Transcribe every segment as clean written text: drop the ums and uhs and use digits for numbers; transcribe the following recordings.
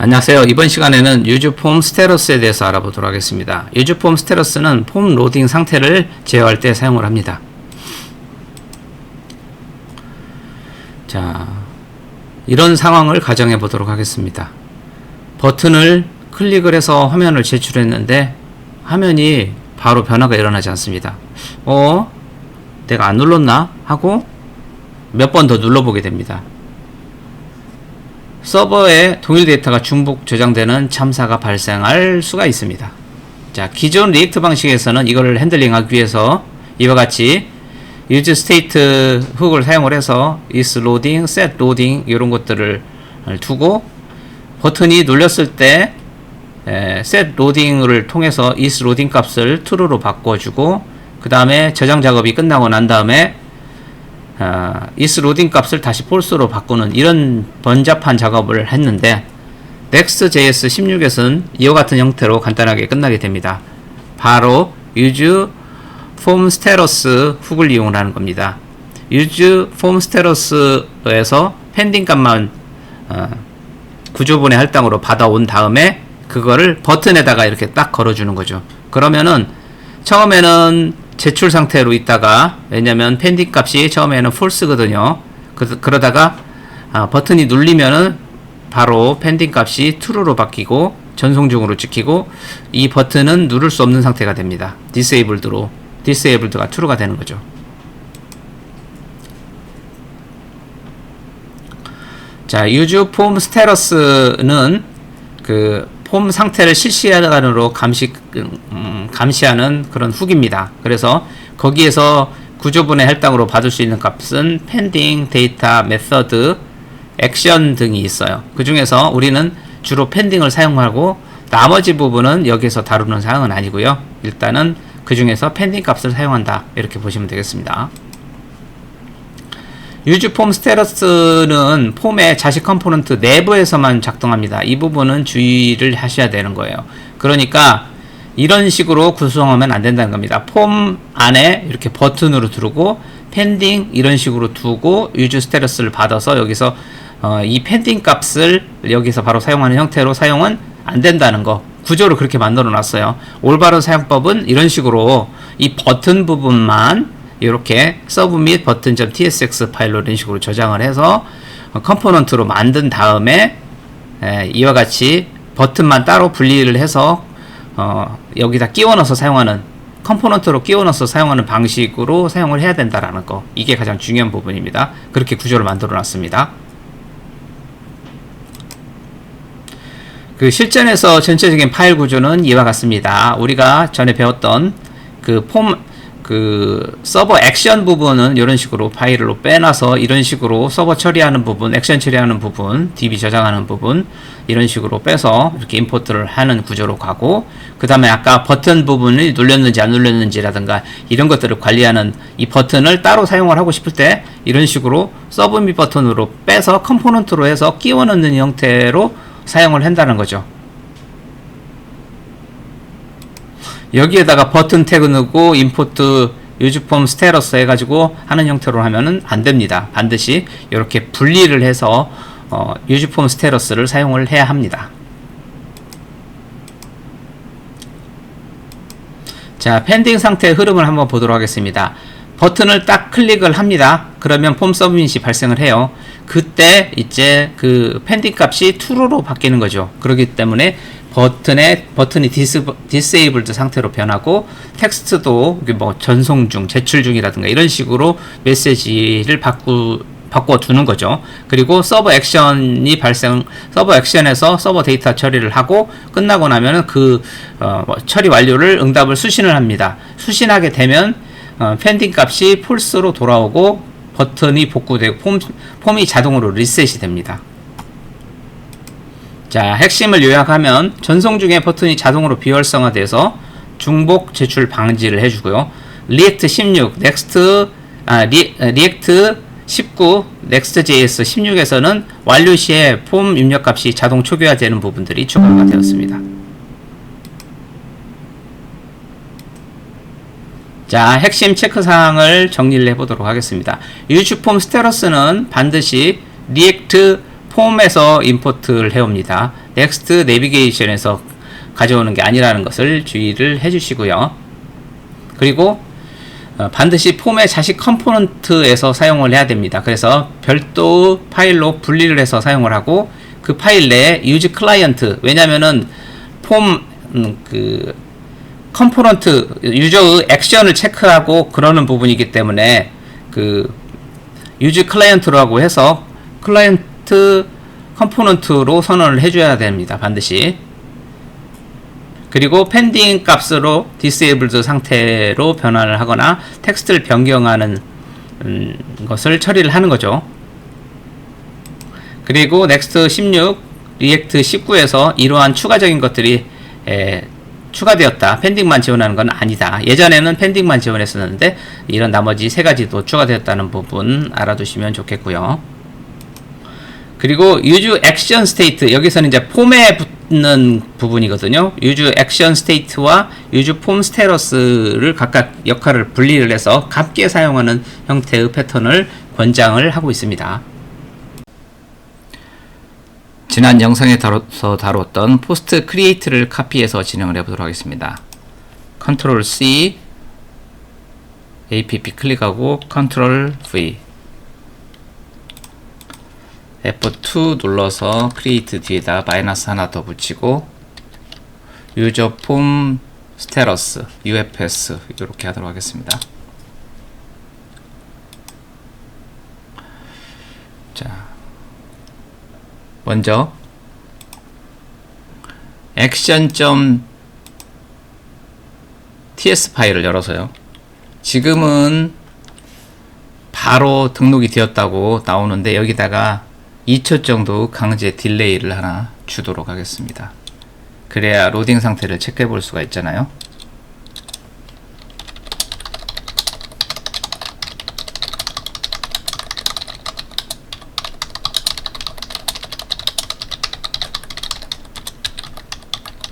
안녕하세요. 이번 시간에는 유즈폼 스테러스에 대해서 알아보도록 하겠습니다. 유즈폼 스테러스는 폼 로딩 상태를 제어할 때 사용을 합니다. 자, 이런 상황을 가정해 보도록 하겠습니다. 버튼을 클릭을 해서 화면을 제출했는데 화면이 바로 변화가 일어나지 않습니다. 내가 안 눌렀나? 하고 몇 번 더 눌러보게 됩니다. 서버에 동일 데이터가 중복 저장되는 참사가 발생할 수가 있습니다. 자, 기존 리액트 방식에서는 이걸 핸들링하기 위해서 이와 같이 use state 훅을 사용을 해서 is loading, set loading 이런 것들을 두고 버튼이 눌렸을 때 set loading을 통해서 is loading 값을 true로 바꿔주고 그 다음에 저장 작업이 끝나고 난 다음에 is loading 값을 다시 false로 바꾸는 이런 번잡한 작업을 했는데 Next.js 16에서는 이와 같은 형태로 간단하게 끝나게 됩니다. 바로 use form status 훅을 이용하는 겁니다. use form status에서 pending 값만 구조본의 할당으로 받아온 다음에 그거를 버튼에다가 이렇게 딱 걸어주는 거죠. 그러면은 처음에는 제출 상태로 있다가, 왜냐면 펜딩 값이 처음에는 false거든요. 그러다가 버튼이 눌리면은 바로 펜딩 값이 true로 바뀌고 전송 중으로 찍히고 이 버튼은 누를 수 없는 상태가 됩니다. disabled가 true가 되는 거죠. 자, use form status는 그 폼 상태를 실시간으로 감시하는 그런 훅입니다. 그래서 거기에서 구조분의 할당으로 받을 수 있는 값은 pending, data, method, action 등이 있어요. 그 중에서 우리는 주로 pending을 사용하고 나머지 부분은 여기서 다루는 사항은 아니고요. 일단은 그 중에서 pending 값을 사용한다 이렇게 보시면 되겠습니다. use form status는 폼의 자식 컴포넌트 내부에서만 작동합니다. 이 부분은 주의를 하셔야 되는 거예요. 그러니까 이런 식으로 구성하면 안 된다는 겁니다. 폼 안에 이렇게 버튼으로 두르고 pending 이런 식으로 두고 use status를 받아서 여기서 이 pending 값을 여기서 바로 사용하는 형태로 사용은 안 된다는 거. 구조를 그렇게 만들어 놨어요. 올바른 사용법은 이런 식으로 이 버튼 부분만 이렇게 서브 및 버튼.tsx 파일로 이런 식으로 저장을 해서 컴포넌트로 만든 다음에 이와 같이 버튼만 따로 분리를 해서 여기다 끼워 넣어서 사용하는 컴포넌트로 끼워 넣어서 사용하는 방식으로 사용을 해야 된다라는 거, 이게 가장 중요한 부분입니다. 그렇게 구조를 만들어 놨습니다. 그 실전에서 전체적인 파일 구조는 이와 같습니다. 우리가 전에 배웠던 그 서버 액션 부분은 이런 식으로 파일로 빼놔서 이런 식으로 서버 처리하는 부분, 액션 처리하는 부분, DB 저장하는 부분 이런 식으로 빼서 이렇게 임포트를 하는 구조로 가고, 그 다음에 아까 버튼 부분이 눌렸는지 안 눌렸는지라든가 이런 것들을 관리하는 이 버튼을 따로 사용을 하고 싶을 때 이런 식으로 서브 및 버튼으로 빼서 컴포넌트로 해서 끼워 넣는 형태로 사용을 한다는 거죠. 여기에다가 버튼 태그 넣고 임포트 유즈폼 스테러스 해가지고 하는 형태로 하면은 안 됩니다. 반드시 이렇게 분리를 해서 유즈폼 스테러스를 사용을 해야 합니다. 자, 펜딩 상태의 흐름을 한번 보도록 하겠습니다. 버튼을 딱 클릭을 합니다. 그러면 폼 서브밋이 발생을 해요. 그때 이제 그 펜딩 값이 true로 바뀌는 거죠. 그렇기 때문에 버튼이 disabled 상태로 변하고 텍스트도 뭐 전송 중, 제출 중이라든가 이런 식으로 메시지를 바꿔 두는 거죠. 그리고 서버 액션에서 서버 데이터 처리를 하고 끝나고 나면은 처리 완료를 응답을 수신을 합니다. 수신하게 되면 펜딩 값이 false로 돌아오고 버튼이 복구되고 폼이 자동으로 리셋이 됩니다. 자, 핵심을 요약하면 전송 중에 버튼이 자동으로 비활성화돼서 중복 제출 방지를 해주고요. 리액트 16, 리액트 19, Next.js 16에서는 완료 시에 폼 입력값이 자동 초기화되는 부분들이 추가가 되었습니다. 자, 핵심 체크사항을 정리를 해보도록 하겠습니다. use form status는 반드시 리액트 폼에서 임포트를 해옵니다. 넥스트 내비게이션에서 가져오는 게 아니라는 것을 주의를 해주시고요. 그리고 반드시 폼의 자식 컴포넌트에서 사용을 해야 됩니다. 그래서 별도 파일로 분리를 해서 사용을 하고 그 파일 내에 use client, 왜냐면은 폼 그 컴포넌트 유저의 액션을 체크하고 그러는 부분이기 때문에 그 use client라고 해서 클라이언트 컴포넌트로 선언을 해줘야 됩니다. 반드시. 그리고 펜딩 값으로 disabled 상태로 변환을 하거나 텍스트를 변경하는 것을 처리를 하는 거죠. 그리고 넥스트 16, 리액트 19에서 이러한 추가적인 것들이 추가되었다. 펜딩만 지원하는 건 아니다. 예전에는 펜딩만 지원했었는데 이런 나머지 세 가지도 추가되었다는 부분 알아두시면 좋겠고요. 그리고 use action state, 여기서는 이제 폼에 붙는 부분이거든요. use action state와 use form status를 각각 역할을 분리를 해서 같게 사용하는 형태의 패턴을 권장을 하고 있습니다. 지난 영상에 다뤘던 포스트 크리에이트를 카피해서 진행을 해보도록 하겠습니다. Ctrl C, APP 클릭하고 Ctrl V, F2 눌러서 크리에이트 뒤에다 마이너스 하나 더 붙이고 유저 폼 스테러스 UFS 이렇게 하도록 하겠습니다. 자, 먼저 action.ts 파일을 열어서요. 지금은 바로 등록이 되었다고 나오는데 여기다가 2초 정도 강제 딜레이를 하나 주도록 하겠습니다. 그래야 로딩 상태를 체크해 볼 수가 있잖아요.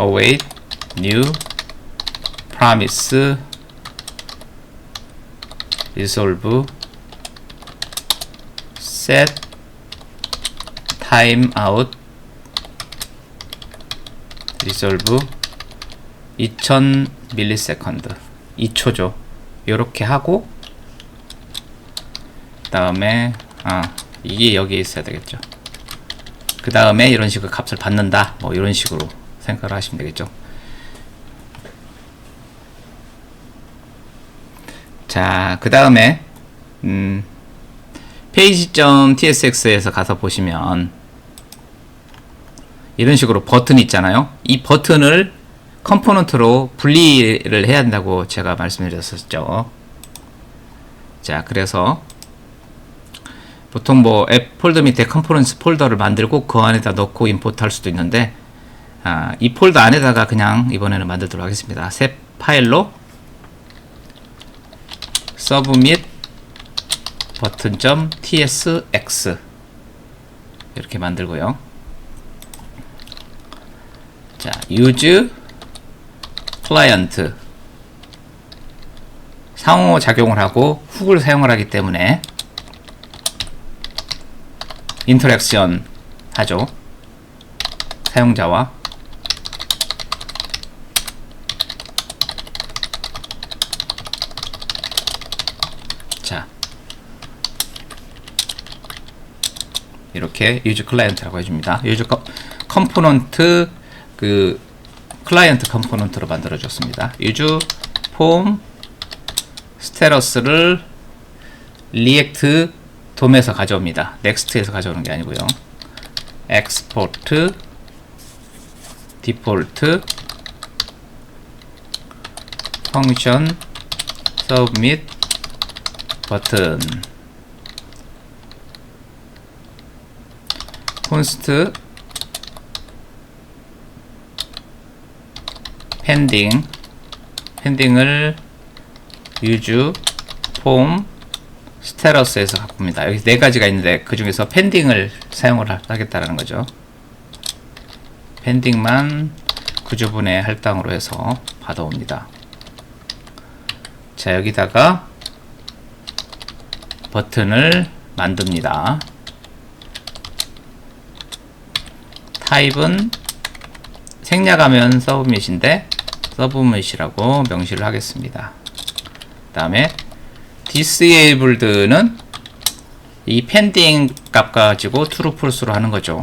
await new promise resolve set timeout resolve 2000ms 2초죠. 요렇게 하고 그 다음에 이게 여기에 있어야 되겠죠. 그 다음에 이런 식으로 값을 받는다, 뭐 이런 식으로 생각을 하시면 되겠죠. 자, 그 다음에 page.tsx에서 가서 보시면 이런 식으로 버튼이 있잖아요. 이 버튼을 컴포넌트로 분리를 해야 한다고 제가 말씀드렸었죠. 자, 그래서 보통 뭐 앱 폴더 밑에 컴포넌트 폴더를 만들고 그 안에다 넣고 임포트 할 수도 있는데 이 폴더 안에다가 그냥 이번에는 만들도록 하겠습니다. 새 파일로 submit button.tsx 이렇게 만들고요. 자, use client 상호작용을 하고 훅을 사용을 하기 때문에 인터랙션 하죠. 사용자와. 자, 이렇게 use client라고 해줍니다. use 컴포넌트 그 클라이언트 컴포넌트로 만들어 줬습니다. use form status를 react 돔에서 가져옵니다. 넥스트에서 가져오는 게 아니고요. export default function submit button const pending을 use form 스테러스에서 갖고 옵니다. 여기 네 가지가 있는데 그 중에서 펜딩을 사용을 하겠다라는 거죠. 펜딩만 구조분해 할당으로 해서 받아옵니다. 자, 여기다가 버튼을 만듭니다. 타입은 생략하면 서브밋인데 서브밋이라고 명시를 하겠습니다. 그 다음에 disabled는 이 pending 값 가지고 true false로 하는 거죠.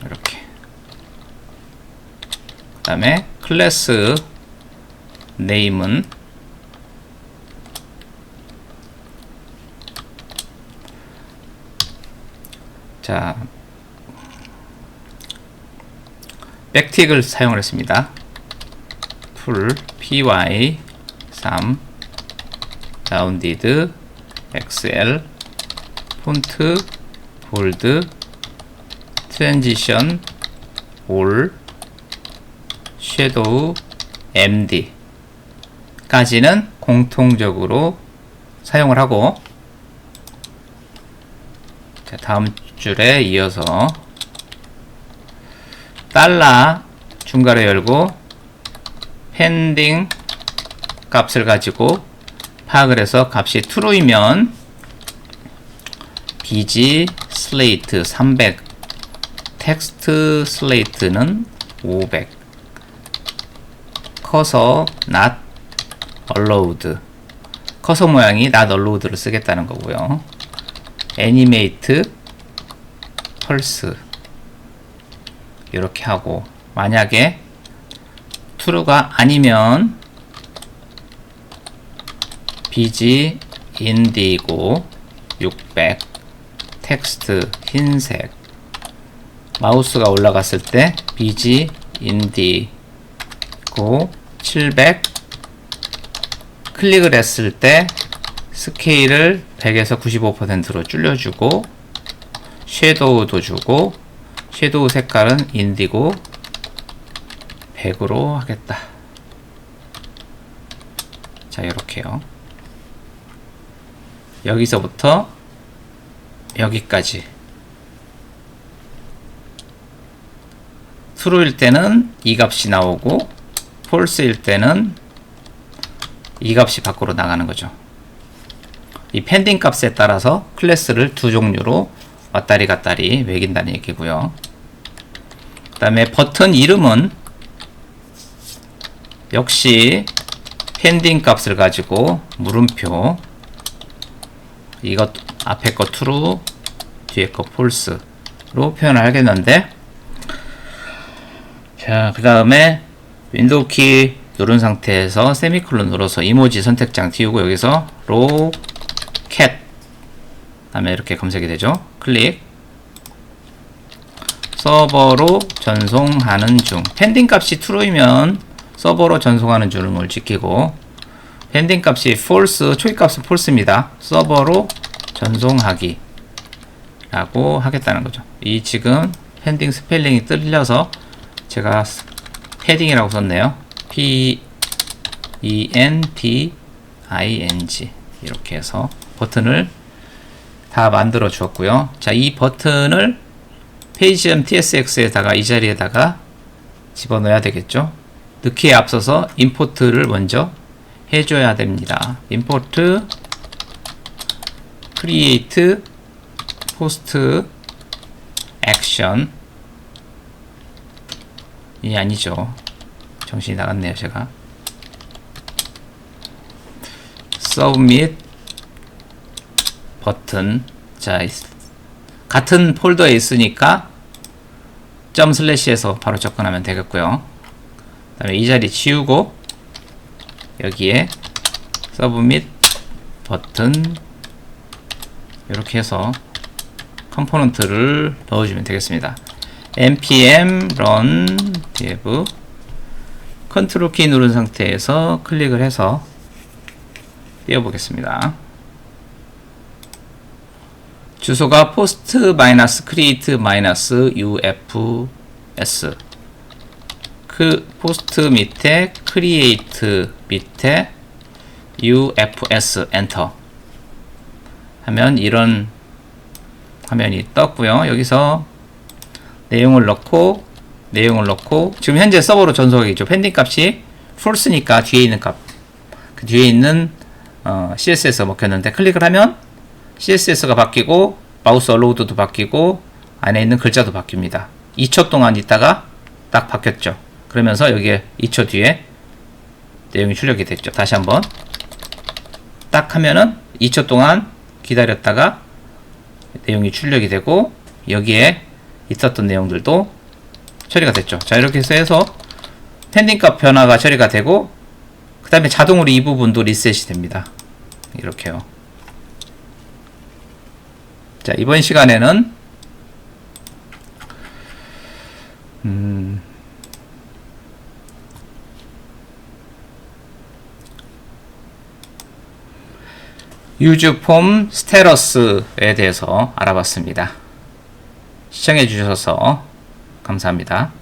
이렇게. 그 다음에 클래스 name은 자, 백틱을 사용을 했습니다. full py 3 rounded xl 폰트 bold transition all shadow md 까지는 공통적으로 사용을 하고, 자, 다음 줄에 이어서 달러 중괄호 열고 pending 값을 가지고 파악을 해서 값이 true이면 bg slate 300 text slate는 500 커서 not allowed 커서 모양이 not allowed를 쓰겠다는 거고요. animate pulse 이렇게 하고, 만약에 true가 아니면 bg indigo 600 텍스트 흰색 마우스가 올라갔을 때 bg indigo 700 클릭을 했을 때 스케일을 100에서 95%로 줄여주고 섀도우도 주고 섀도우 색깔은 인디고 100으로 하겠다. 자, 이렇게요. 여기서부터 여기까지 true일 때는 이 값이 나오고 false일 때는 이 값이 밖으로 나가는 거죠. 이 pending 값에 따라서 클래스를 두 종류로 왔다리 갔다리 매긴다는 얘기고요. 그 다음에 버튼 이름은 역시 pending 값을 가지고 물음표, 이것 앞에 거 true, 뒤에 거 false로 표현을 하겠는데, 자, 그 다음에 윈도우 키 누른 상태에서 세미콜론 눌러서 이모지 선택장 띄우고 여기서 로켓 다음에 이렇게 검색이 되죠. 클릭. 서버로 전송하는 중. pending 값이 true이면 서버로 전송하는 중을 지키고, pending 값이 false, 초기 값은 false입니다. 서버로 전송하기 라고 하겠다는 거죠. 이 지금 pending 스펠링이 틀려서 제가 패딩이라고 썼네요. pending 이렇게 해서 버튼을 다 만들어 주었고요. 자, 이 버튼을 page.tsx에다가 이 자리에다가 집어넣어야 되겠죠. 넣기에 앞서서 임포트를 먼저 해줘야 됩니다. import create post action 이 아니죠. 정신이 나갔네요, 제가. submit 버튼. 자, 같은 폴더에 있으니까 점 슬래시에서 바로 접근하면 되겠고요. 그 다음에 이 자리 지우고 여기에 submit 버튼 이렇게 해서 컴포넌트를 넣어주면 되겠습니다. npm run dev 컨트롤 키 누른 상태에서 클릭을 해서 띄워보겠습니다. 주소가 post-create-ufs 그 post 밑에 create 밑에 ufs 엔터 하면 이런 화면이 떴고요. 여기서 내용을 넣고 지금 현재 서버로 전송하겠죠. pending 값이 false니까 뒤에 있는 값, 그 뒤에 있는 CSS 먹혔는데 클릭을 하면 CSS가 바뀌고 마우스 얼로우드도 바뀌고 안에 있는 글자도 바뀝니다. 2초 동안 있다가 딱 바뀌었죠. 그러면서 여기에 2초 뒤에 내용이 출력이 됐죠. 다시 한번 딱 하면은 2초 동안 기다렸다가 내용이 출력이 되고 여기에 있었던 내용들도 처리가 됐죠. 자, 이렇게 해서 펜딩 값 변화가 처리가 되고 그 다음에 자동으로 이 부분도 리셋이 됩니다. 이렇게요. 자, 이번 시간에는 유즈폼 스테러스에 대해서 알아봤습니다. 시청해 주셔서 감사합니다.